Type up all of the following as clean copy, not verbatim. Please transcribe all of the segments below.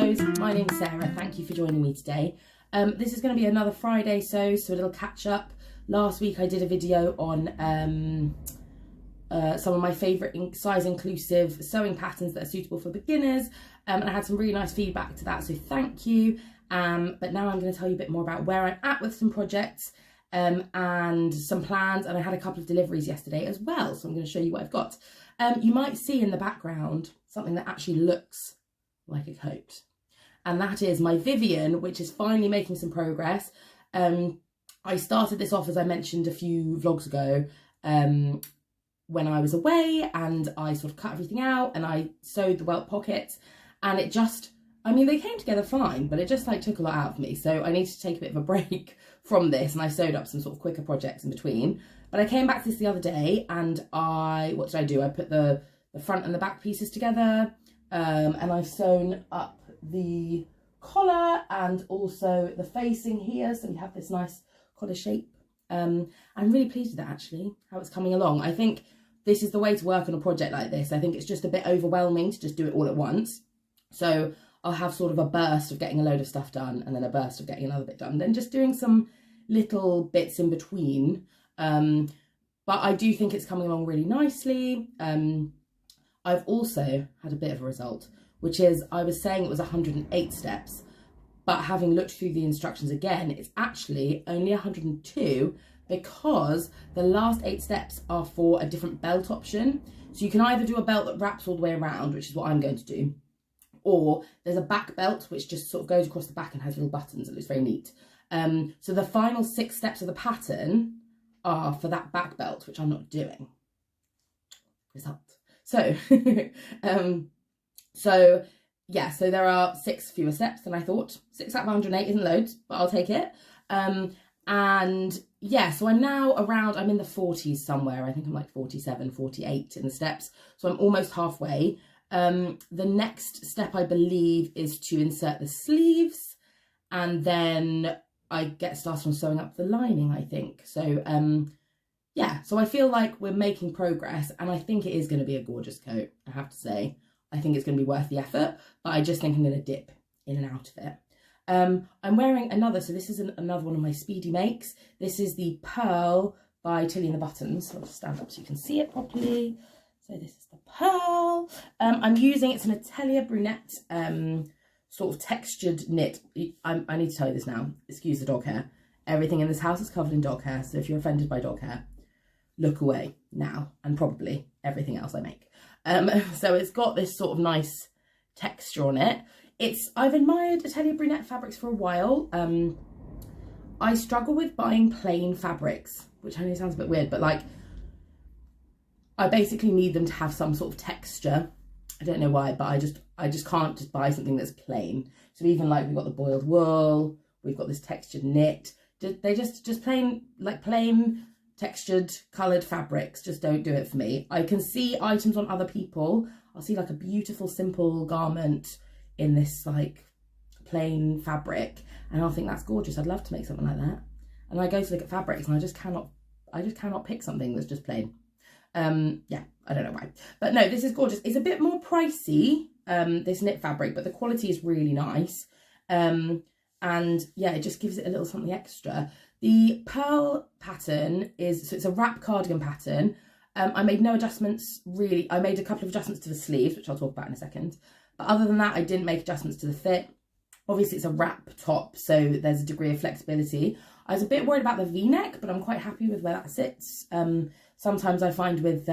Hellos, my name's Sarah. Thank you for joining me today. This is going to be another Friday so a little catch up. Last week I did a video on some of my favourite size inclusive sewing patterns that are suitable for beginners, and I had some really nice feedback to that, so thank you. But now I'm going to tell you a bit more about where I'm at with some projects and some plans, and I had a couple of deliveries yesterday as well, so I'm going to show you what I've got. You might see in the background something that actually looks like a coat, and that is my Vivian, which is finally making some progress. I started this off, as I mentioned a few vlogs ago, when I was away, and I sort of cut everything out and I sewed the welt pockets, and it just, I mean, they came together fine, but it just like took a lot out of me, so I needed to take a bit of a break from this, and I sewed up some sort of quicker projects in between. But I came back to this the other day, and what did I do? I put the front and the back pieces together, and I've sewn up the collar and also the facing here, so we have this nice collar shape. I'm really pleased with that, actually, how it's coming along. I think this is the way to work on a project like this. I think it's just a bit overwhelming to just do it all at once. So I'll have sort of a burst of getting a load of stuff done, and then a burst of getting another bit done, then just doing some little bits in between. But I do think it's coming along really nicely. I've also had a bit of a result, which is I was saying it was 108 steps, but having looked through the instructions again, it's actually only 102, because the last 8 steps are for a different belt option. So you can either do a belt that wraps all the way around, which is what I'm going to do, or there's a back belt which just sort of goes across the back and has little buttons. It looks very neat. So the final 6 steps of the pattern are for that back belt, which I'm not doing. Result. So, yeah, so there are 6 fewer steps than I thought. 6 out of 108 isn't loads, but I'll take it. And yeah, so I'm now around, I'm in the 40s somewhere. I think I'm like 47, 48 in the steps. So I'm almost halfway. The next step, I believe, is to insert the sleeves, and then I get started on sewing up the lining, I think. So, yeah, so I feel like we're making progress, and I think it is going to be a gorgeous coat, I have to say. I think it's going to be worth the effort, but I just think I'm going to dip in and out of it. I'm wearing another, so this is another one of my speedy makes. This is the Pearl by Tilly and the Buttons. I'll just stand up so you can see it properly. So this is the Pearl. I'm using, it's an Atelier Brunette sort of textured knit. I need to tell you this now, excuse the dog hair. Everything in this house is covered in dog hair, so if you're offended by dog hair, look away now, and probably everything else I make. So it's got this sort of nice texture on it. I've admired Atelier Brunette fabrics for a while. I struggle with buying plain fabrics, which I know sounds a bit weird, but like, I basically need them to have some sort of texture. I don't know why, but I just can't just buy something that's plain. So even like, we've got the boiled wool, we've got this textured knit. They just plain, like plain textured coloured fabrics just don't do it for me. I can see items on other people. I'll see like a beautiful simple garment in this like plain fabric, and I'll think that's gorgeous. I'd love to make something like that. And I go to look at fabrics, and I just cannot pick something that's just plain. Yeah, I don't know why, but no, this is gorgeous. It's a bit more pricey, this knit fabric, but the quality is really nice. And yeah, it just gives it a little something extra. The Pearl pattern so it's a wrap cardigan pattern. I made no adjustments really. I made a couple of adjustments to the sleeves, which I'll talk about in a second. But other than that, I didn't make adjustments to the fit. Obviously, it's a wrap top, so there's a degree of flexibility. I was a bit worried about the V-neck, but I'm quite happy with where that sits. Sometimes I find with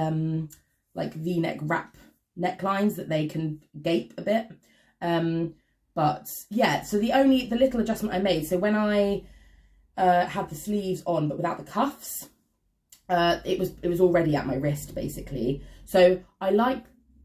like V-neck wrap necklines that they can gape a bit. But yeah, so the little adjustment I made, so when I had the sleeves on but without the cuffs, it was already at my wrist basically. So I like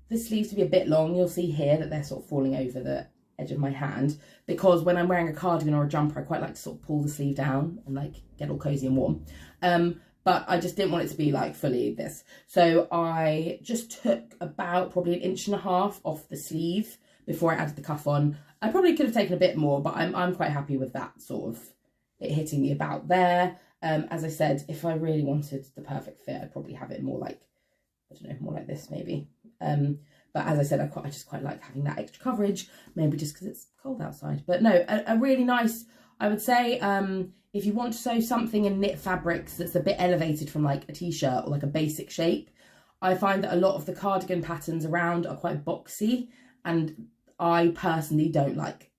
the sleeves to be a bit long. You'll see here that they're sort of falling over the edge of my hand, because when I'm wearing a cardigan or a jumper, I quite like to sort of pull the sleeve down and like get all cozy and warm. But I just didn't want it to be like fully this. So I just took about probably 1.5 inches off the sleeve before I added the cuff on. I probably could have taken a bit more, but I'm quite happy with that sort of it hitting me about there. As I said, if I really wanted the perfect fit, I'd probably have it more like, I don't know, more like this maybe. But as I said, I just quite like having that extra coverage, maybe just because it's cold outside. But no, a really nice, I would say, if you want to sew something in knit fabrics that's a bit elevated from like a t-shirt or like a basic shape, I find that a lot of the cardigan patterns around are quite boxy, and I personally don't like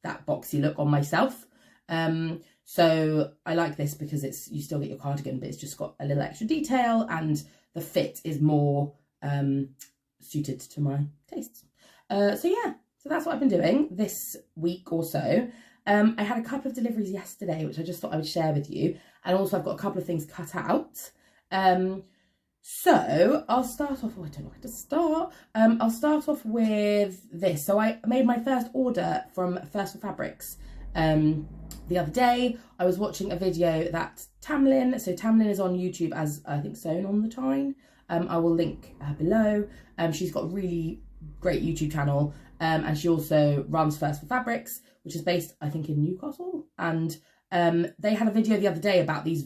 that boxy look on myself. So I like this because you still get your cardigan, but it's just got a little extra detail and the fit is more suited to my tastes. So yeah, so that's what I've been doing this week or so. I had a couple of deliveries yesterday, which I just thought I would share with you. And also I've got a couple of things cut out. So I'll start off, I don't know where to start. I'll start off with this. So I made my first order from First for Fabrics the other day. I was watching a video that Tamlin, so Tamlin is on YouTube as I think Sewn on the Tyne. I will link her below. She's got a really great YouTube channel, and she also runs First for Fabrics, which is based I think in Newcastle. And they had a video the other day about these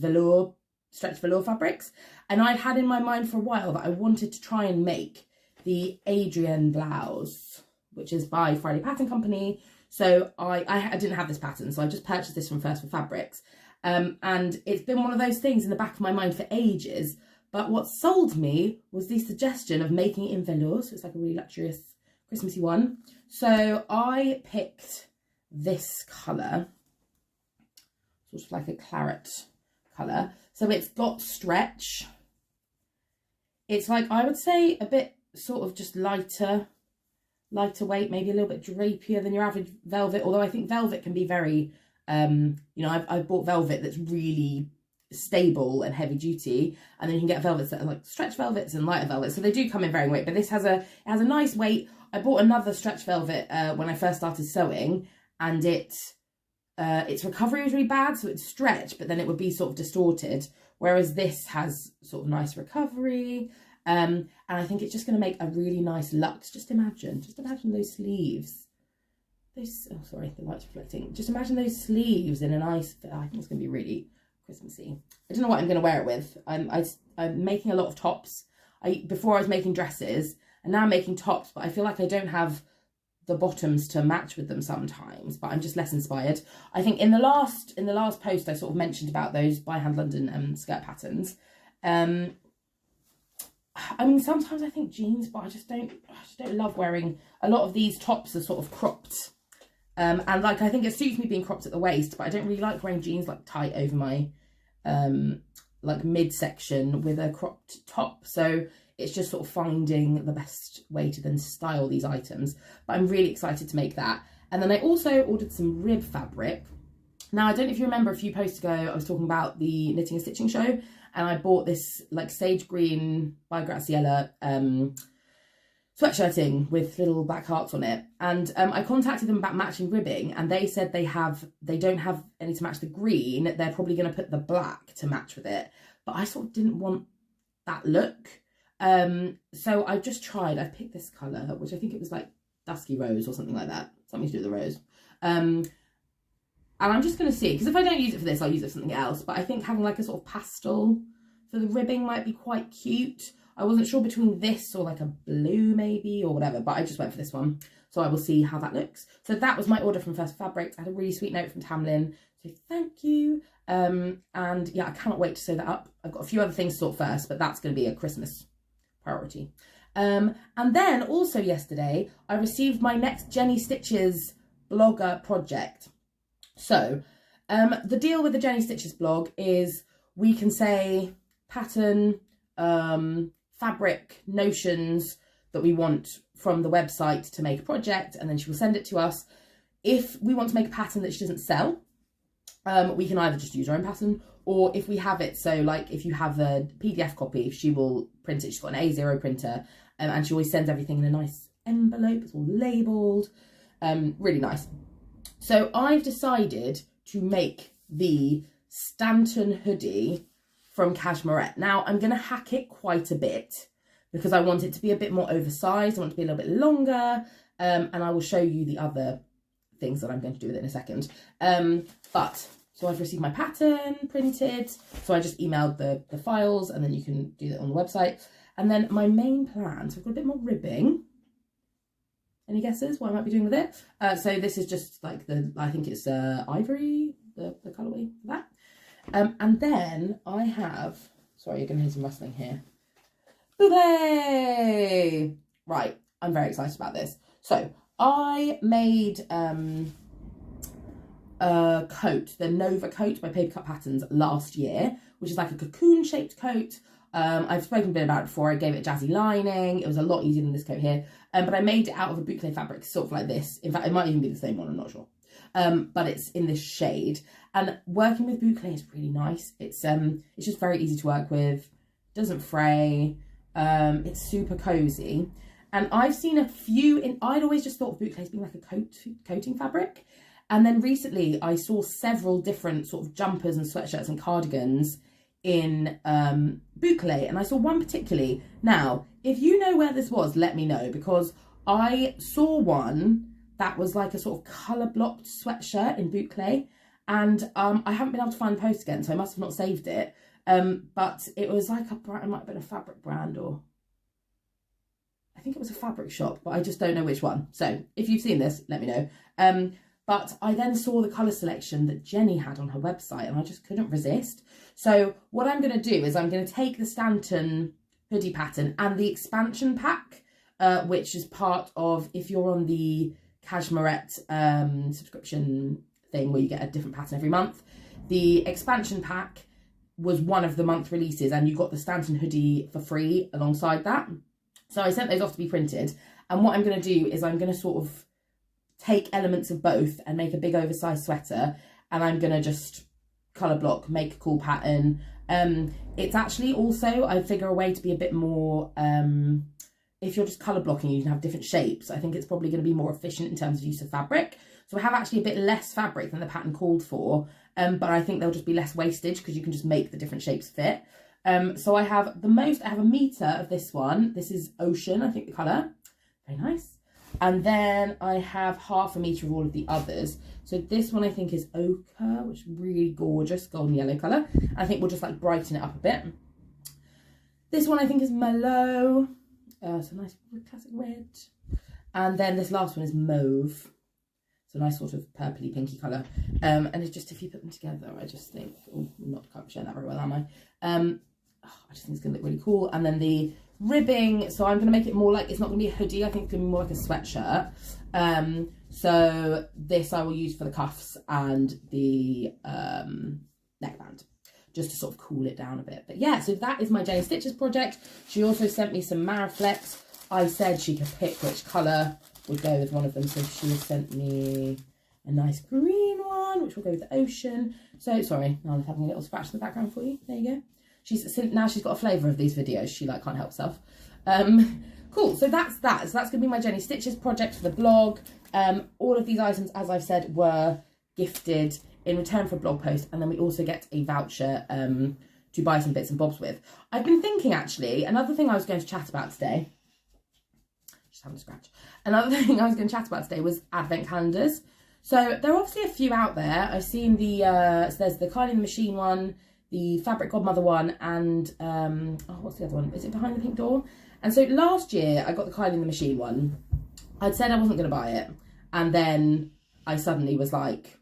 stretch velour fabrics, and I'd had in my mind for a while that I wanted to try and make the Adrian blouse, which is by Friday Pattern Company. So I didn't have this pattern, so I just purchased this from First for Fabrics. And it's been one of those things in the back of my mind for ages. But what sold me was the suggestion of making it in velour, so it's like a really luxurious Christmassy one. So I picked this colour, sort of like a claret colour. So it's got stretch. It's like, I would say, a bit sort of just lighter weight, maybe a little bit drapier than your average velvet, although I think velvet can be very, you know, I've bought velvet that's really stable and heavy duty, and then you can get velvets that are like stretch velvets and lighter velvets, so they do come in varying weight, but this has a nice weight. I bought another stretch velvet when I first started sewing, and its recovery was really bad, so it's stretched, but then it would be sort of distorted, whereas this has sort of nice recovery. And I think it's just going to make a really nice luxe. Just imagine those sleeves. Oh, sorry, the light's reflecting. Just imagine those sleeves in a nice fit. I think it's going to be really Christmassy. I don't know what I'm going to wear it with. I'm making a lot of tops. Before I was making dresses, and now I'm making tops, but I feel like I don't have the bottoms to match with them sometimes, but I'm just less inspired. I think in the last post I sort of mentioned about those by Hand London skirt patterns. I mean, sometimes I think jeans, but I just don't love wearing. A lot of these tops are sort of cropped, and like I think it suits me being cropped at the waist, but I don't really like wearing jeans like tight over my like midsection with a cropped top. So it's just sort of finding the best way to then style these items. But I'm really excited to make that. And then I also ordered some rib fabric. Now, I don't know if you remember a few posts ago, I was talking about the Knitting and Stitching Show, and I bought this like sage green by Graciela sweatshirting with little black hearts on it. And I contacted them about matching ribbing, and they said they don't have any to match the green. They're probably going to put the black to match with it. But I sort of didn't want that look. So I just tried, I picked this colour, which I think it was like dusky rose or something like that. Something to do with the rose. And I'm just going to see, because if I don't use it for this, I'll use it for something else. But I think having like a sort of pastel for the ribbing might be quite cute. I wasn't sure between this or like a blue maybe or whatever, but I just went for this one. So I will see how that looks. So that was my order from First Fabrics. I had a really sweet note from Tamlin, so thank you. And yeah, I cannot wait to sew that up. I've got a few other things to sort first, but that's going to be a Christmas priority. And then also yesterday, I received my next Jenny Stitches blogger project. So the deal with the Jenny Stitches blog is we can say pattern, fabric, notions that we want from the website to make a project, and then she will send it to us. If we want to make a pattern that she doesn't sell, we can either just use our own pattern, or if we have it, so like if you have a PDF copy, she will print it. She's got an A0 printer, and she always sends everything in a nice envelope. It's all labelled, really nice. So I've decided to make the Stanton hoodie from Cashmerette. Now I'm going to hack it quite a bit because I want it to be a bit more oversized. I want it to be a little bit longer, and I will show you the other things that I'm going to do with it in a second. So I've received my pattern printed, so I just emailed the files, and then you can do that on the website. And then my main plan, so I've got a bit more ribbing. Any guesses what I might be doing with it? So this is just like I think it's ivory, the colourway for that. And then I have, sorry, you're going to hear some rustling here. Bouquet! Right, I'm very excited about this. So I made a coat, the Nova coat by Paper Cut Patterns last year, which is like a cocoon shaped coat. I've spoken a bit about it before. I gave it a jazzy lining. It was a lot easier than this coat here. But I made it out of a boucle fabric, sort of like this. In fact, it might even be the same one, I'm not sure. But it's in this shade. And working with boucle is really nice. It's just very easy to work with. Doesn't fray. It's super cozy. And I've seen a few, I'd always just thought of boucle as being like a coating fabric. And then recently I saw several different sort of jumpers and sweatshirts and cardigans in boucle, and I saw one particularly. Now, if you know where this was, let me know, because I saw one that was like a sort of colour blocked sweatshirt in boucle, and I haven't been able to find the post again, so I must have not saved it. But it was like it might have been a fabric brand, or I think it was a fabric shop, but I just don't know which one. So if you've seen this, let me know. But I then saw the colour selection that Jenny had on her website, and I just couldn't resist. So what I'm going to do is I'm going to take the Stanton hoodie pattern and the expansion pack, which is part of, if you're on the Cashmerette subscription thing where you get a different pattern every month, the expansion pack was one of the month releases, and you got the Stanton hoodie for free alongside that. So I sent those off to be printed, and what I'm going to do is I'm going to sort of take elements of both and make a big oversized sweater, and I'm going to just colour block, make a cool pattern. It's actually also, I figure, a way to be a bit more, if you're just colour blocking, you can have different shapes. I think it's probably going to be more efficient in terms of use of fabric. So I have actually a bit less fabric than the pattern called for, but I think there'll just be less wastage because you can just make the different shapes fit. So I have a metre of this one. This is Ocean, I think the colour. Very nice. And then I have half a metre of all of the others. So this one I think is Ochre, which is really gorgeous, golden yellow colour. I think we'll just like brighten it up a bit. This one I think is Merlot. It's a nice classic red. And then this last one is Mauve. It's a nice sort of purpley pinky colour. And it's just, if you put them together, I just think, oh, I'm not quite showing that very well, am I? I just think it's going to look really cool. And then the ribbing, so I'm going to make it more like, it's not going to be a hoodie, I think it's going to be more like a sweatshirt. So this I will use for the cuffs and the neckband, just to sort of cool it down a bit. But yeah, so that is my Jenny Stitches project. She also sent me some Mariflex. I said she could pick which colour would go with one of them, so she has sent me a nice green one, which will go with the Ocean. So sorry, now I'm having a little scratch in the background for you. There you go. Now she's got a flavour of these videos. She like can't help herself. Cool. So that's that. So that's gonna be my Jenny Stitches project for the blog. All of these items, as I've said, were gifted in return for a blog post, and then we also get a voucher to buy some bits and bobs with. I've been thinking, actually, another thing I was going to chat about today. Just having a scratch. Another thing I was going to chat about today was advent calendars. So there are obviously a few out there. I've seen the so there's the Kylie and the Machine one, the Fabric Godmother one, and oh, what's the other one? Is it Behind the Pink Door? And so last year I got the Kylie and the Machine one. I'd said I wasn't going to buy it, and then I suddenly was like,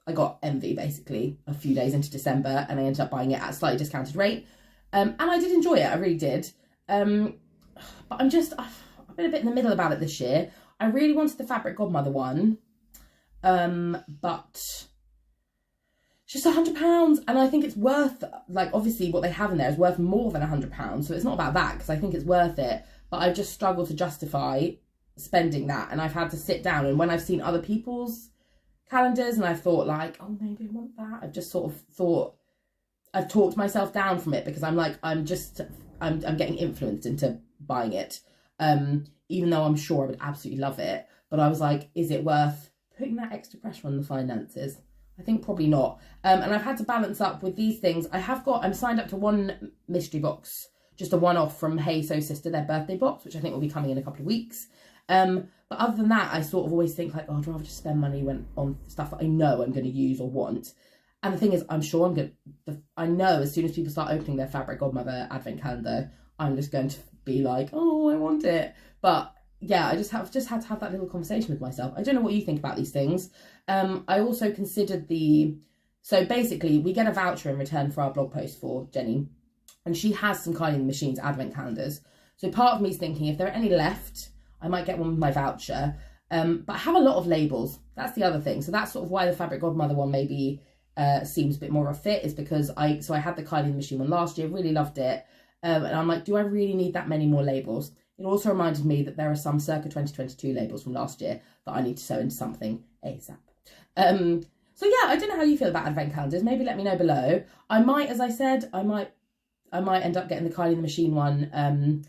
I got envy basically a few days into December, and I ended up buying it at a slightly discounted rate. And I did enjoy it, I really did. But I've been a bit in the middle about it this year. I really wanted the Fabric Godmother one, but it's just £100, and I think it's worth, like, obviously what they have in there is worth more than £100, so it's not about that, because I think it's worth it, but I've just struggled to justify spending that, and I've had to sit down, and when I've seen other people's calendars and I've thought like, oh, maybe I want that, I've just sort of thought, I've talked myself down from it, because I'm like, I'm getting influenced into buying it, even though I'm sure I would absolutely love it, but I was like, is it worth putting that extra pressure on the finances? I think probably not. And I've had to balance up with these things. I'm signed up to one mystery box, just a one-off from Hey So Sister, their birthday box, which I think will be coming in a couple of weeks. But other than that, I sort of always think like, oh, I'd rather just spend money on stuff that I know I'm going to use or want. And the thing is, I'm sure I know as soon as people start opening their Fabric Godmother advent calendar, I'm just going to be like, oh, I want it. But yeah, I just had to have that little conversation with myself. I don't know what you think about these things. I also considered so basically we get a voucher in return for our blog post for Jenny, and she has some Kylie Machines advent calendars. So part of me is thinking if there are any left, I might get one with my voucher. But I have a lot of labels. That's the other thing. So that's sort of why the Fabric Godmother one maybe seems a bit more of a fit, is because I had the Kylie Machine one last year, really loved it. And I'm like, do I really need that many more labels? It also reminded me that there are some circa 2022 labels from last year that I need to sew into something ASAP. So yeah, I don't know how you feel about advent calendars. Maybe let me know below. I might, as I said, I might end up getting the Kylie the Machine one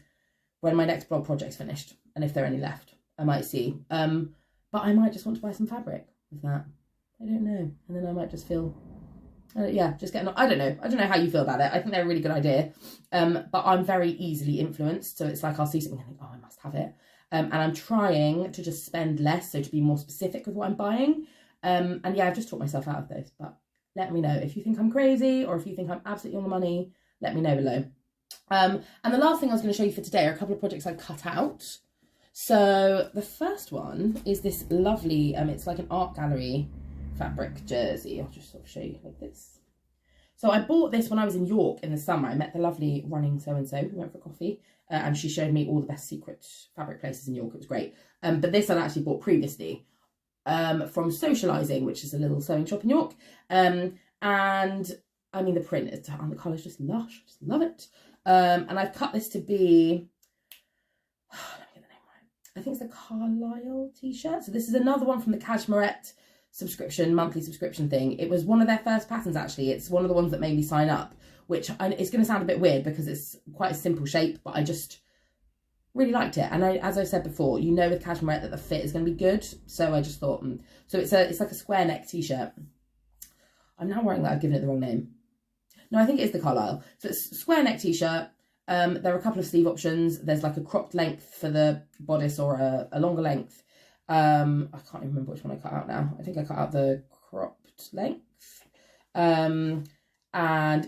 when my next blog project's finished, and if there are any left, I might see. But I might just want to buy some fabric with that. I don't know, and then I might just feel. Yeah, just getting. I don't know how you feel about it. I think they're a really good idea, but I'm very easily influenced. So it's like I'll see something and think, oh, I must have it. And I'm trying to just spend less, so to be more specific with what I'm buying. And yeah, I've just taught myself out of those. But let me know if you think I'm crazy or if you think I'm absolutely on the money. Let me know below. And the last thing I was going to show you for today are a couple of projects I cut out. So the first one is this lovely. It's like an art gallery fabric jersey. I'll just sort of show you like this. So I bought this when I was in York in the summer. I met the lovely running so-and-so. We went for coffee and she showed me all the best secret fabric places in York. It was great. But this I'd actually bought previously from Socialising, which is a little sewing shop in York. And I mean, the print is, and the colour's just lush. Just love it. And I've cut this to be, let me get the name right. I think it's the Carlisle t-shirt. So this is another one from the Cashmerette monthly subscription thing. It was one of their first patterns, actually. It's one of the ones that made me sign up, which it's going to sound a bit weird because it's quite a simple shape, but I just really liked it. And as I said before, you know with Cashmerette that the fit is going to be good. So I just thought, so it's like a square neck t-shirt. I'm now worrying that I've given it the wrong name. No, I think it is the Carlisle. So it's a square neck t-shirt. There are a couple of sleeve options. There's like a cropped length for the bodice or a longer length. I can't even remember which one I cut out now. I think I cut out the cropped length. And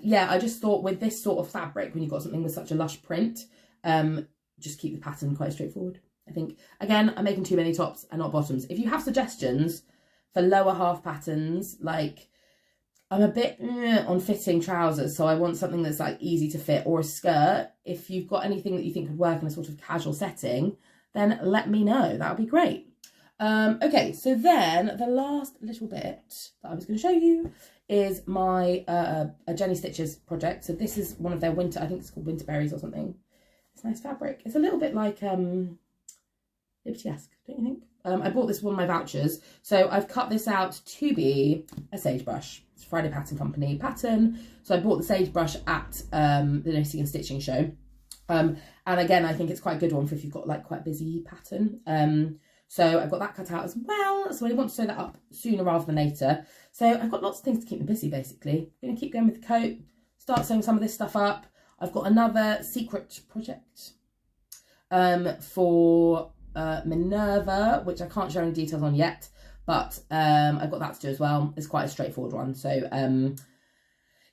yeah, I just thought with this sort of fabric, when you've got something with such a lush print, just keep the pattern quite straightforward. I think, again, I'm making too many tops and not bottoms. If you have suggestions for lower half patterns, like I'm a bit on fitting trousers, so I want something that's like easy to fit, or a skirt. If you've got anything that you think could work in a sort of casual setting, then let me know. That would be great. Okay, so then the last little bit that I was going to show you is my a Jenny Stitches project. So this is one of their winter, I think it's called Winter Berries or something. It's nice fabric. It's a little bit like Liberty-esque, don't you think? I bought this one of my vouchers. So I've cut this out to be a sagebrush. It's Friday Pattern Company pattern. So I bought the sagebrush at the Knitting and Stitching show. And again, I think it's quite a good one for if you've got like quite a busy pattern. So I've got that cut out as well. So I want to sew that up sooner rather than later. So I've got lots of things to keep me busy, basically. I'm going to keep going with the coat, start sewing some of this stuff up. I've got another secret project for Minerva, which I can't share any details on yet, but I've got that to do as well. It's quite a straightforward one. So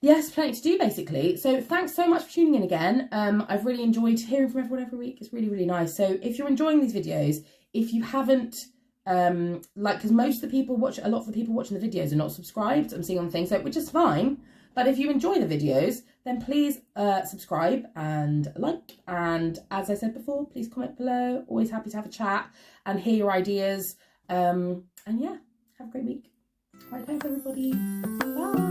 yes, plenty to do basically. So thanks so much for tuning in again. I've really enjoyed hearing from everyone every week. It's really, really nice. So if you're enjoying these videos, if you haven't, because a lot of the people watching the videos are not subscribed, I'm seeing on things, so, which is fine. But if you enjoy the videos, then please subscribe and like. And as I said before, please comment below. Always happy to have a chat and hear your ideas. And yeah, have a great week. All right, thanks everybody. Bye.